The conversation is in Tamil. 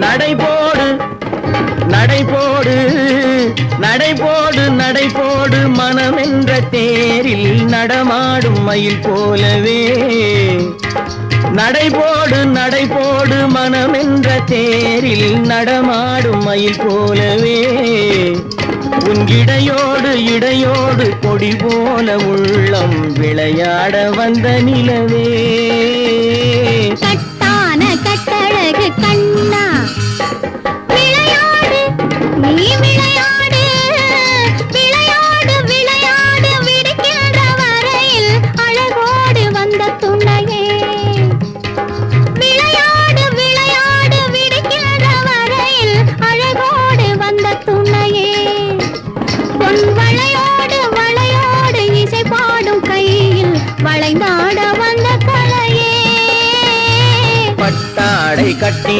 நடைபோடு நடைபோடு நடைபோடு நடைபோடு மனமென்ற தேரில் நடமாடும் மயில் போலவே நடைபோடு நடைபோடு மனமென்ற தேரில் நடமாடும் மயில் போலவே உன் இடையோடு இடையோடு கொடி போல உள்ளம் விளையாட வந்த நிலவே கட்டான கட்டழகு கண்ணா விளையாடு நீ விளையாடு விளையாடு விளையாடு விடுக்கின்ற வரையில் அழகோடு வந்த துணையே விளையாடு விளையாடு விடுக்கின்ற வரையில் அழகோடு வந்த துணையே பொன் வளையோடு வளையோடு இசை பாடும் கையில் வளைந்தாட வந்த கலையே பட்டாடை கட்டி